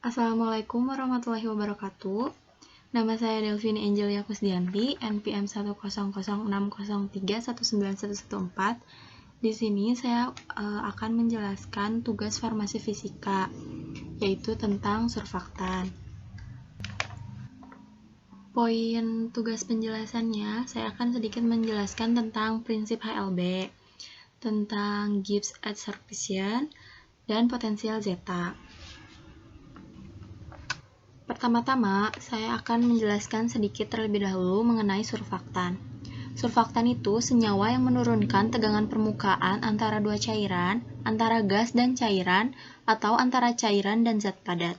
Assalamualaikum warahmatullahi wabarakatuh. Nama saya Delvini Angelia Kusdianti, NPM 1006031919114. Di sini saya akan menjelaskan tugas farmasi fisika, yaitu tentang surfaktan. Poin tugas penjelasannya, saya akan sedikit menjelaskan tentang prinsip HLB, tentang Gibbs adsorption, dan potensial zeta. Pertama-tama, saya akan menjelaskan sedikit terlebih dahulu mengenai surfaktan. Surfaktan itu senyawa yang menurunkan tegangan permukaan antara dua cairan, antara gas dan cairan, atau antara cairan dan zat padat.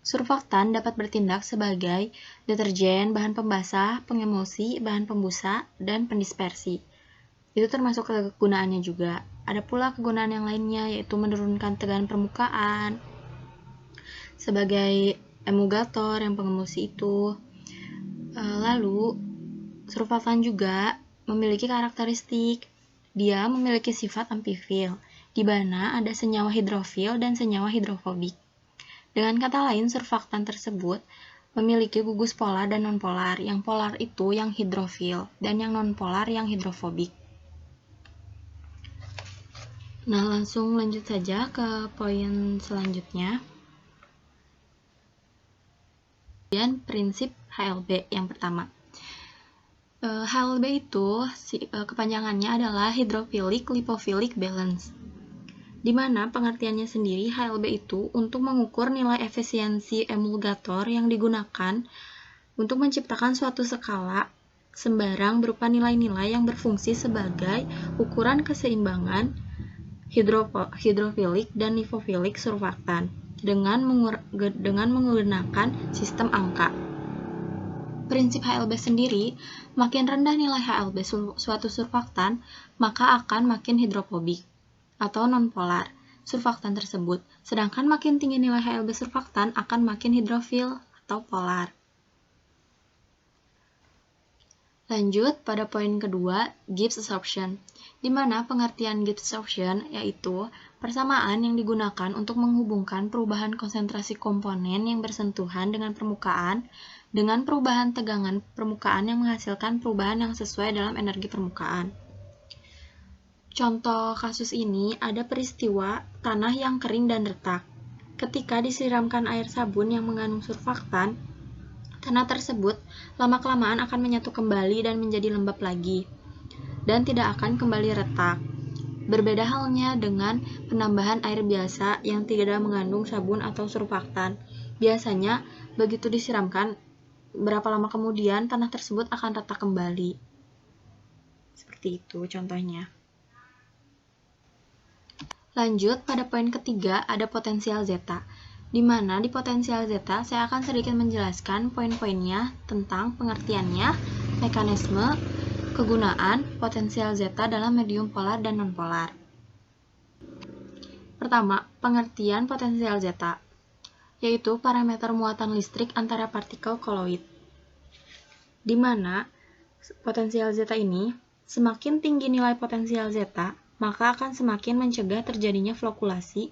Surfaktan dapat bertindak sebagai deterjen, bahan pembasah, pengemulsi, bahan pembusa, dan pendispersi. Itu termasuk kegunaannya juga. Ada pula kegunaan yang lainnya, yaitu menurunkan tegangan permukaan, sebagai emulgator yang pengemulsi itu. Lalu, surfaktan juga memiliki karakteristik. Dia memiliki sifat amfifil, di mana ada senyawa hidrofil dan senyawa hidrofobik. Dengan kata lain, surfaktan tersebut memiliki gugus polar dan nonpolar. Yang polar itu yang hidrofil, dan yang nonpolar yang hidrofobik. Nah, langsung lanjut saja ke poin selanjutnya. Dan prinsip HLB yang pertama. HLB itu kepanjangannya adalah hydrophilic lipophilic balance, di mana pengertiannya sendiri HLB itu untuk mengukur nilai efisiensi emulgator yang digunakan untuk menciptakan suatu skala sembarang berupa nilai-nilai yang berfungsi sebagai ukuran keseimbangan hidrofilik dan lipofilik surfaktan dengan menggunakan sistem angka. Prinsip HLB sendiri, makin rendah nilai HLB suatu surfaktan, maka akan makin hidrofobik atau nonpolar surfaktan tersebut. Sedangkan makin tinggi nilai HLB surfaktan akan makin hidrofil atau polar. Lanjut pada poin kedua, Gibbs adsorption, di mana pengertian Gibbs adsorption yaitu persamaan yang digunakan untuk menghubungkan perubahan konsentrasi komponen yang bersentuhan dengan permukaan dengan perubahan tegangan permukaan yang menghasilkan perubahan yang sesuai dalam energi permukaan. Contoh kasus ini ada peristiwa tanah yang kering dan retak. Ketika disiramkan air sabun yang mengandung surfaktan, tanah tersebut lama-kelamaan akan menyatu kembali dan menjadi lembab lagi, dan tidak akan kembali retak. Berbeda halnya dengan penambahan air biasa yang tidak mengandung sabun atau surfaktan. Biasanya, begitu disiramkan, berapa lama kemudian tanah tersebut akan retak kembali. Seperti itu contohnya. Lanjut, pada poin ketiga ada potensial zeta, di mana di potensial zeta saya akan sedikit menjelaskan poin-poinnya tentang pengertiannya, mekanisme, kegunaan potensial zeta dalam medium polar dan nonpolar. Pertama, pengertian potensial zeta, yaitu parameter muatan listrik antara partikel koloid, di mana potensial zeta ini, semakin tinggi nilai potensial zeta, maka akan semakin mencegah terjadinya flokulasi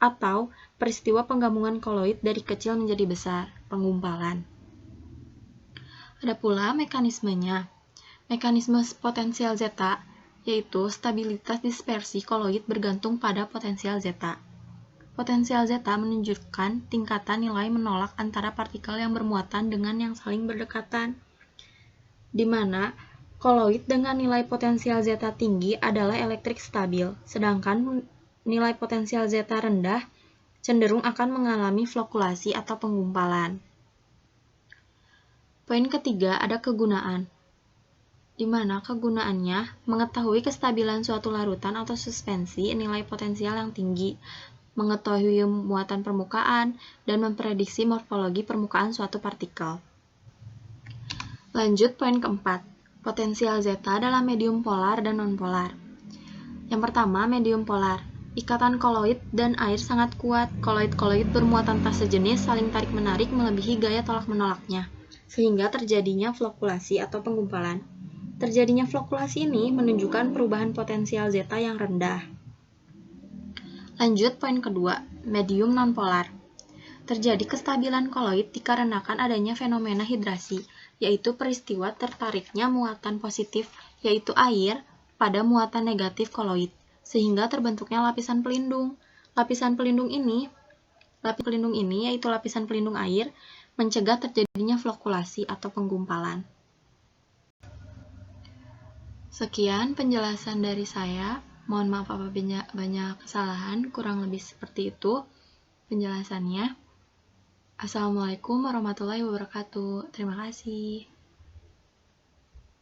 atau peristiwa penggabungan koloid dari kecil menjadi besar, penggumpalan. Ada pula mekanismenya. Mekanisme potensial zeta yaitu stabilitas dispersi koloid bergantung pada potensial zeta. Potensial zeta menunjukkan tingkatan nilai menolak antara partikel yang bermuatan dengan yang saling berdekatan, di mana koloid dengan nilai potensial zeta tinggi adalah elektrik stabil, sedangkan nilai potensial zeta rendah cenderung akan mengalami flokulasi atau penggumpalan. Poin ketiga ada kegunaan, di mana kegunaannya mengetahui kestabilan suatu larutan atau suspensi nilai potensial yang tinggi, mengetahui muatan permukaan, dan memprediksi morfologi permukaan suatu partikel. Lanjut poin keempat, potensial zeta dalam medium polar dan nonpolar. Yang pertama, medium polar. Ikatan koloid dan air sangat kuat. Koloid-koloid bermuatan tas sejenis saling tarik-menarik melebihi gaya tolak-menolaknya, sehingga terjadinya flokulasi atau penggumpalan. Terjadinya flokulasi ini menunjukkan perubahan potensial zeta yang rendah. Lanjut poin kedua, medium nonpolar. Terjadi kestabilan koloid dikarenakan adanya fenomena hidrasi, yaitu peristiwa tertariknya muatan positif, yaitu air, pada muatan negatif koloid, sehingga terbentuknya lapisan pelindung. Lapisan pelindung ini yaitu lapisan pelindung air, mencegah terjadinya flokulasi atau penggumpalan. Sekian penjelasan dari saya. Mohon maaf apabila banyak kesalahan, kurang lebih seperti itu penjelasannya. Assalamualaikum warahmatullahi wabarakatuh. Terima kasih.